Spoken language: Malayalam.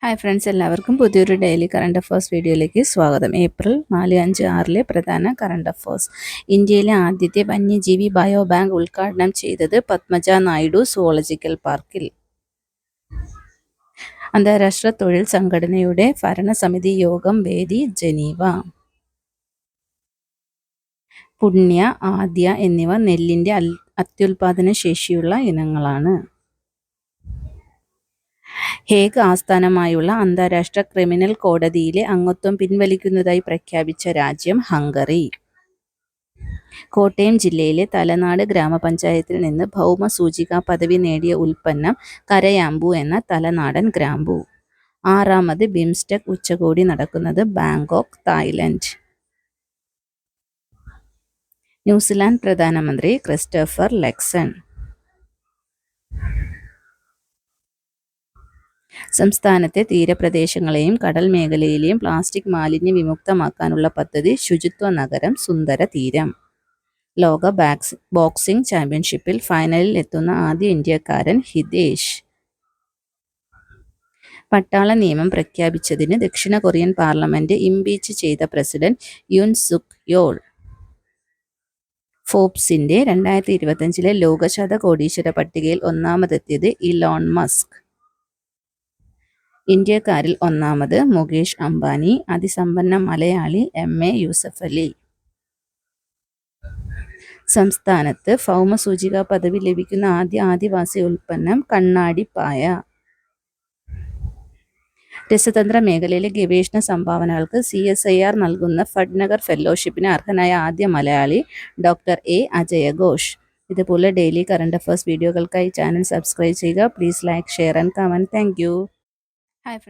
ഹായ് ഫ്രണ്ട്സ്, എല്ലാവർക്കും പുതിയൊരു ഡെയിലി കറണ്ട് അഫേഴ്സ് വീഡിയോയിലേക്ക് സ്വാഗതം. ഏപ്രിൽ 4, 5, 6 പ്രധാന കറണ്ട് അഫേഴ്സ്. ഇന്ത്യയിലെ ആദ്യത്തെ വന്യജീവി ബയോ ബാങ്ക് ഉദ്ഘാടനം ചെയ്തത് പത്മജ നായിഡു സുവോളജിക്കൽ പാർക്കിൽ. അന്താരാഷ്ട്ര തൊഴിൽ സംഘടനയുടെ ഭരണസമിതി യോഗം വേദി ജനീവ. പുണ്യ, ആദ്യ എന്നിവ നെല്ലിൻ്റെ അത്യുൽപാദന ശേഷിയുള്ള ഇനങ്ങളാണ്. ഹേഗ് ആസ്ഥാനമായുള്ള അന്താരാഷ്ട്ര ക്രിമിനൽ കോടതിയിലെ അംഗത്വം പിൻവലിക്കുന്നതായി പ്രഖ്യാപിച്ച രാജ്യം ഹംഗറി. കോട്ടയം ജില്ലയിലെ തലനാട് ഗ്രാമപഞ്ചായത്തിൽ നിന്ന് ഭൗമസൂചികാ പദവി നേടിയ ഉൽപ്പന്നം കരയാമ്പൂ എന്ന തലനാടൻ ഗ്രാമ്പൂ. 6ാമത് ബിംസ്റ്റെക് ഉച്ചകോടി നടക്കുന്നത് ബാങ്കോക്ക്, തായ്ലൻഡ്. ന്യൂസിലാൻഡ് പ്രധാനമന്ത്രി ക്രിസ്റ്റഫർ ലക്സൺ. സംസ്ഥാനത്തെ തീരപ്രദേശങ്ങളെയും കടൽ മേഖലയിലെയും പ്ലാസ്റ്റിക് മാലിന്യ വിമുക്തമാക്കാനുള്ള പദ്ധതി ശുചിത്വ നഗരം സുന്ദര തീരം. ലോക ബോക്സിംഗ് ചാമ്പ്യൻഷിപ്പിൽ ഫൈനലിൽ എത്തുന്ന ആദ്യ ഇന്ത്യക്കാരൻ ഹിതേഷ്. പട്ടാള നിയമം പ്രഖ്യാപിച്ചതിന് ദക്ഷിണ കൊറിയൻ പാർലമെന്റ് ഇംപീച്ച് ചെയ്ത പ്രസിഡന്റ് യുൻ സുക് യോൾ. ഫോബ്സിന്റെ 2025 ലോക കോടീശ്വര പട്ടികയിൽ ഒന്നാമതെത്തിയത് ഇലോൺ മസ്ക്. ഇന്ത്യക്കാരിൽ ഒന്നാമത് മുകേഷ് അംബാനി. അതിസമ്പന്ന മലയാളി MA യൂസഫലി. സംസ്ഥാനത്ത് ഭൗമസൂചികാ പദവി ലഭിക്കുന്ന ആദ്യ ആദിവാസി ഉൽപ്പന്നം കണ്ണാടിപ്പായ. രസതന്ത്ര മേഖലയിലെ ഗവേഷണ സംഭാവനകൾക്ക് CSIR നൽകുന്ന ഫഡ്നഗർ ഫെലോഷിപ്പിന് അർഹനായ ആദ്യ മലയാളി ഡോക്ടർ A അജയഘോഷ്. ഇതുപോലെ ഡെയിലി കറണ്ട് അഫേഴ്സ് വീഡിയോകൾക്കായി ചാനൽ സബ്സ്ക്രൈബ് ചെയ്യുക. Please like, share and comment. Thank you. Hi friends.